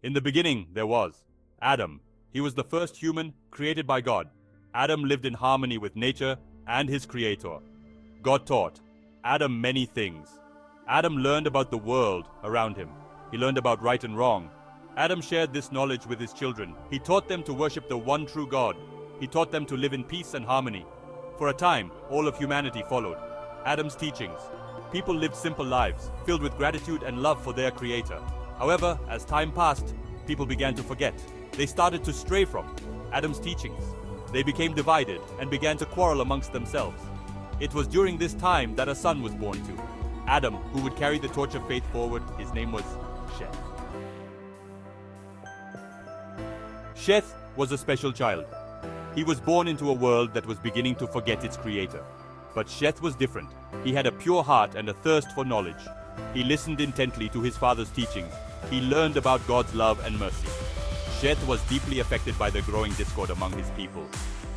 In the beginning, there was Adam. He was the first human created by God. Adam lived in harmony with nature and his creator. God taught Adam many things. Adam learned about the world around him. He learned about right and wrong. Adam shared this knowledge with his children. He taught them to worship the one true God. He taught them to live in peace and harmony. For a time, all of humanity followed Adam's teachings. People lived simple lives, filled with gratitude and love for their creator. However, as time passed, people began to forget. They started to stray from Adam's teachings. They became divided and began to quarrel amongst themselves. It was during this time that a son was born to Adam, who would carry the torch of faith forward. His name was Sheth. Sheth was a special child. He was born into a world that was beginning to forget its creator. But Sheth was different. He had a pure heart and a thirst for knowledge. He listened intently to his father's teachings. He learned about God's love and mercy. Sheth was deeply affected by the growing discord among his people.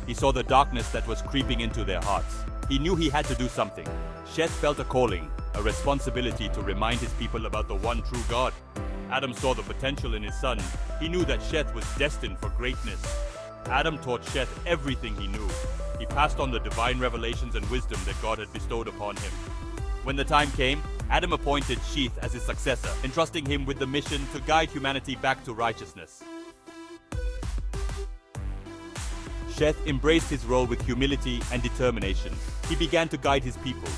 He saw the darkness that was creeping into their hearts. He knew he had to do something. Sheth felt a calling, a responsibility to remind his people about the one true God. Adam saw the potential in his son. He knew that Sheth was destined for greatness. Adam taught Sheth everything he knew. He passed on the divine revelations and wisdom that God had bestowed upon him. When the time came, Adam appointed Sheth as his successor, entrusting him with the mission to guide humanity back to righteousness. Sheth embraced his role with humility and determination. He began to guide his people.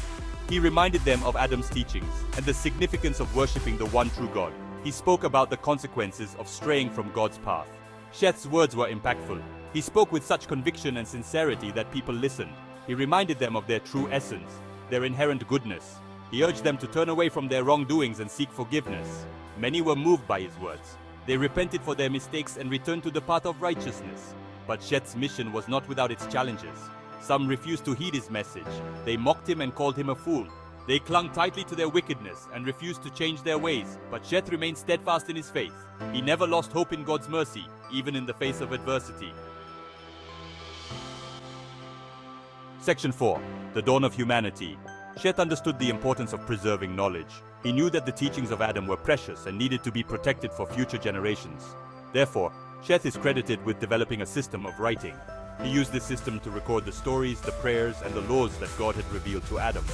He reminded them of Adam's teachings and the significance of worshipping the one true God. He spoke about the consequences of straying from God's path. Sheth's words were impactful. He spoke with such conviction and sincerity that people listened. He reminded them of their true essence, their inherent goodness. He urged them to turn away from their wrongdoings and seek forgiveness. Many were moved by his words. They repented for their mistakes and returned to the path of righteousness. But Sheth's mission was not without its challenges. Some refused to heed his message. They mocked him and called him a fool. They clung tightly to their wickedness and refused to change their ways. But Sheth remained steadfast in his faith. He never lost hope in God's mercy, even in the face of adversity. Section 4. The Dawn of Humanity. Sheth understood the importance of preserving knowledge. He knew that the teachings of Adam were precious and needed to be protected for future generations. Therefore, Sheth is credited with developing a system of writing. He used this system to record the stories, the prayers, and the laws that God had revealed to Adam.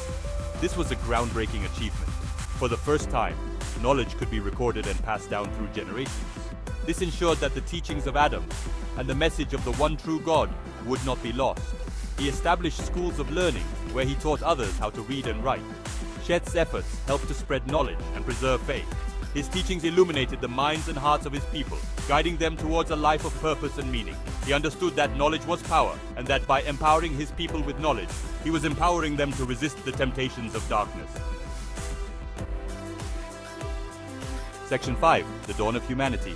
This was a groundbreaking achievement. For the first time, knowledge could be recorded and passed down through generations. This ensured that the teachings of Adam and the message of the one true God would not be lost. He established schools of learning where he taught others how to read and write. Sheth's efforts helped to spread knowledge and preserve faith. His teachings illuminated the minds and hearts of his people, guiding them towards a life of purpose and meaning. He understood that knowledge was power, and that by empowering his people with knowledge, he was empowering them to resist the temptations of darkness. Section 5. The Dawn of Humanity.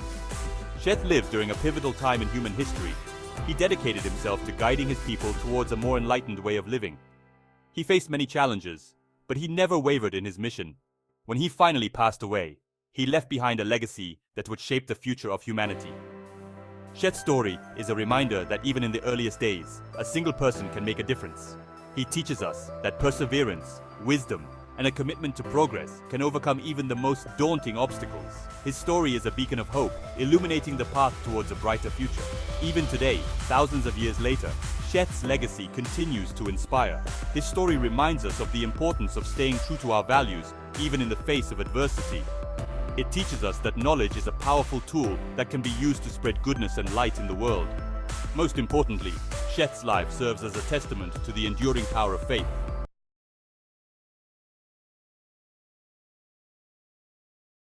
Sheth lived during a pivotal time in human history. He dedicated himself to guiding his people towards a more enlightened way of living. He faced many challenges, but he never wavered in his mission. When he finally passed away, he left behind a legacy that would shape the future of humanity. Sheth's story is a reminder that even in the earliest days, a single person can make a difference. He teaches us that perseverance, wisdom, and a commitment to progress can overcome even the most daunting obstacles. His story is a beacon of hope, illuminating the path towards a brighter future. Even today, thousands of years later, Sheth's legacy continues to inspire. His story reminds us of the importance of staying true to our values, even in the face of adversity. It teaches us that knowledge is a powerful tool that can be used to spread goodness and light in the world. Most importantly, Sheth's life serves as a testament to the enduring power of faith.